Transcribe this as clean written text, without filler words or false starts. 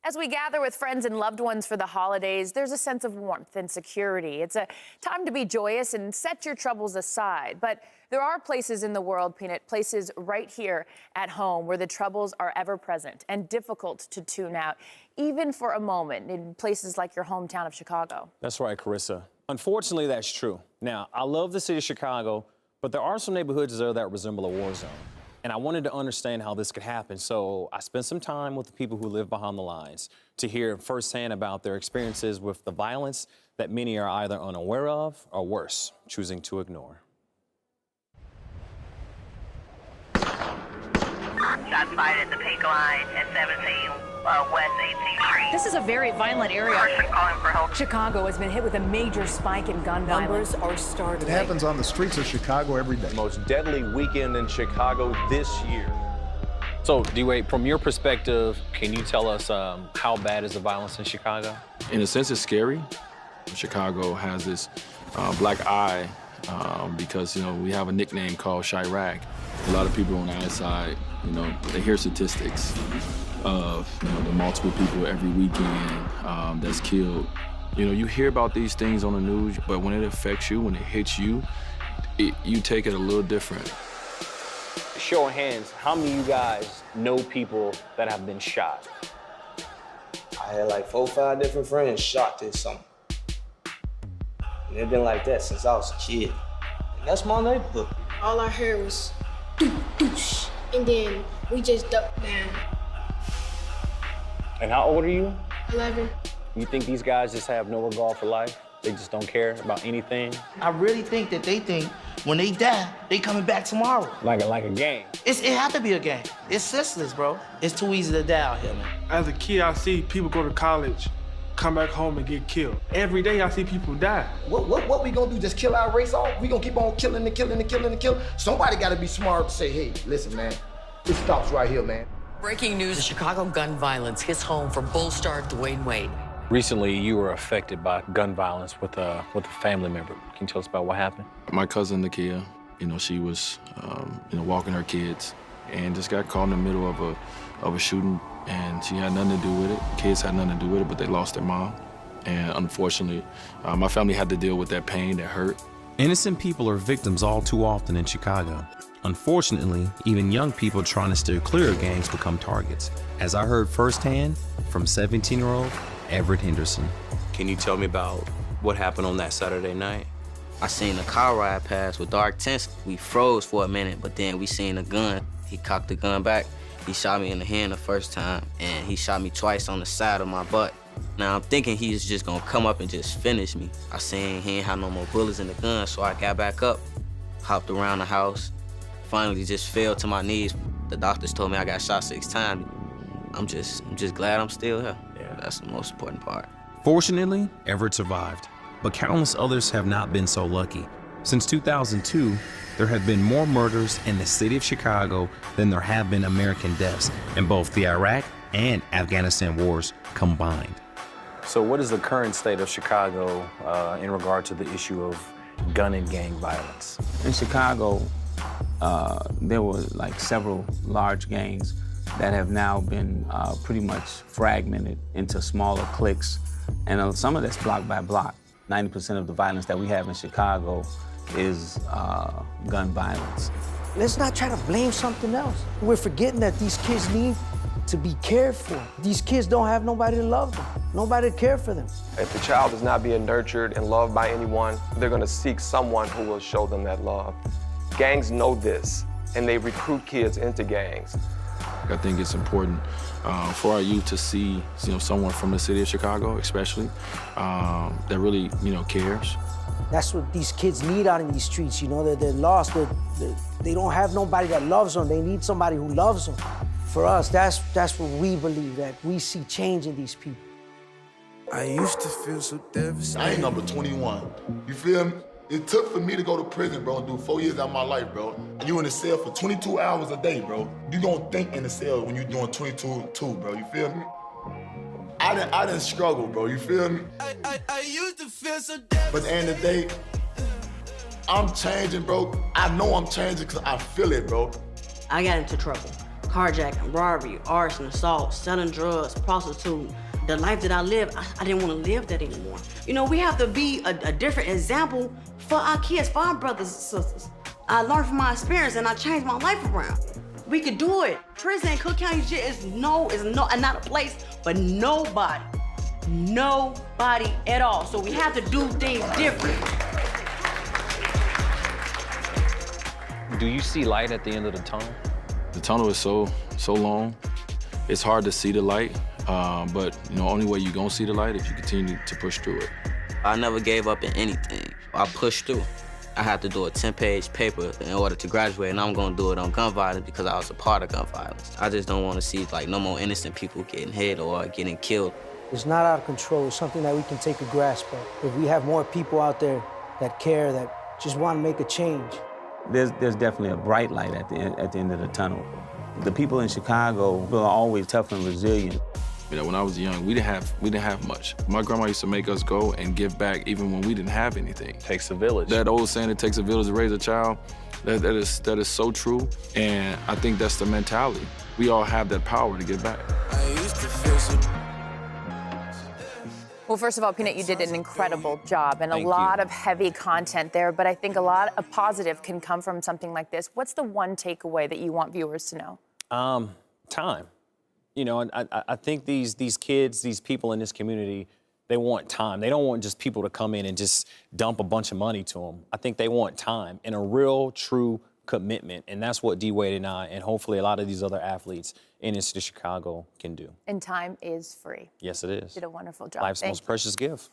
As we gather with friends and loved ones for the holidays, there's a sense of warmth and security. It's a time to be joyous and set your troubles aside. But there are places in the world, Peanut, places right here at home where the troubles are ever present and difficult to tune out, even for a moment, in places like your hometown of Chicago. That's right, Charissa. Unfortunately, that's true. Now, I love the city of Chicago, but there are some neighborhoods there that resemble a war zone. And I wanted to understand how this could happen, so I spent some time with the people who live behind the lines to hear firsthand about their experiences with the violence that many are either unaware of or worse, choosing to ignore. Shots fired at the pink line at 17 West 18th Street. This is a very violent area. Person calling for help. Chicago has been hit with a major spike in gun violence. Numbers are startling. It happens on the streets of Chicago every day. Most deadly weekend in Chicago this year. So, D-Wade, from your perspective, can you tell us how bad is the violence in Chicago? In a sense, it's scary. Chicago has this black eye because, we have a nickname called Chirac. A lot of people on the outside, they hear statistics of, the multiple people every weekend that's killed. You hear about these things on the news, but when it affects you, when it hits you, you take it a little different. Show of hands, how many of you guys know people that have been shot? I had like 4 or 5 different friends shot this summer. And it's been like that since I was a kid. And that's my neighborhood. All I heard was doosh, doosh, and then we just ducked down. And how old are you? 11. You think these guys just have no regard for life? They just don't care about anything? I really think that they think when they die, they coming back tomorrow. Like a game? It have to be a game. It's senseless, bro. It's too easy to die out here, man. As a kid, I see people go to college, come back home and get killed. Every day I see people die. What we gonna do, just kill our race off? We gonna keep on killing and killing and killing and killing? Somebody gotta be smart to say, hey, listen, man, it stops right here, man. Breaking news, Chicago gun violence hits home for Bulls star Dwayne Wade. Recently, you were affected by gun violence with a family member. Can you tell us about what happened? My cousin, Nakia, she was, walking her kids and just got caught in the middle of a shooting, and she had nothing to do with it. Kids had nothing to do with it, but they lost their mom. And unfortunately, my family had to deal with that pain, that hurt. Innocent people are victims all too often in Chicago. Unfortunately, even young people trying to steer clear of gangs become targets, as I heard firsthand from 17-year-old Everett Henderson. Can you tell me about what happened on that Saturday night? I seen a car ride past with dark tints. We froze for a minute, but then we seen a gun. He cocked the gun back. He shot me in the hand the first time, and he shot me twice on the side of my butt. Now I'm thinking he's just gonna come up and just finish me. I seen he ain't had no more bullets in the gun, so I got back up, hopped around the house, finally just fell to my knees. The doctors told me I got shot 6 times. I'm just glad I'm still here. Yeah, that's the most important part. Fortunately, Everett survived, but countless others have not been so lucky. Since 2002, there have been more murders in the city of Chicago than there have been American deaths in both the Iraq and Afghanistan wars combined. So what is the current state of Chicago in regard to the issue of gun and gang violence? In Chicago, there were like several large gangs that have now been pretty much fragmented into smaller cliques, and some of that's block by block. 90% of the violence that we have in Chicago is gun violence. Let's not try to blame something else. We're forgetting that these kids need to be cared for. These kids don't have nobody to love them, nobody to care for them. If the child is not being nurtured and loved by anyone, they're gonna seek someone who will show them that love. Gangs know this, and they recruit kids into gangs. I think it's important for our youth to see, someone from the city of Chicago, especially, that really, cares. That's what these kids need out in these streets. They're lost. They don't have nobody that loves them. They need somebody who loves them. For us, that's what we believe, that we see change in these people. I used to feel so devastated. I ain't number 21. You feel me? It took for me to go to prison, bro, and do 4 years out of my life, bro. And you in the cell for 22 hours a day, bro. You gonna think in the cell when you doing 22 too, bro. You feel me? I didn't struggle, bro. You feel me? I used to feel so devastated. But at the end of the day, I'm changing, bro. I know I'm changing because I feel it, bro. I got into trouble. carjacking, robbery, arson, assault, selling drugs, prostitute. The life that I live, I didn't want to live that anymore. You know, we have to be a different example for our kids, for our brothers and sisters. I learned from my experience and I changed my life around. We could do it. Prison in Cook County is not a place for nobody. Nobody at all. So we have to do things different. Do you see light at the end of the tunnel? The tunnel is so long. It's hard to see the light, but you know, only way you're gonna see the light if you continue to push through it. I never gave up in anything. I pushed through. I had to do a 10-page paper in order to graduate, and I'm gonna do it on gun violence because I was a part of gun violence. I just don't want to see like no more innocent people getting hit or getting killed. It's not out of control. It's something that we can take a grasp of. If we have more people out there that care, that just want to make a change. There's definitely a bright light at the end of the tunnel. The people in Chicago are always tough and resilient. You know, when I was young, we didn't have much. My grandma used to make us go and give back even when we didn't have anything. Takes a village. That old saying, it takes a village to raise a child, that is so true. And I think that's the mentality. We all have that power to give back. Well, first of all, Peanut, you did an incredible job and Thank a lot you. of heavy content there, but I think a lot of positive can come from something like this. What's the one takeaway that you want viewers to know? Time. You know, and I think these kids, these people in this community, they want time. They don't want just people to come in and just dump a bunch of money to them. I think they want time and a real, true commitment, and that's what D-Wade and I, and hopefully a lot of these other athletes in the city of Chicago can do. And time is free. Yes, it is. Did a wonderful job. Life's Thank most precious gift.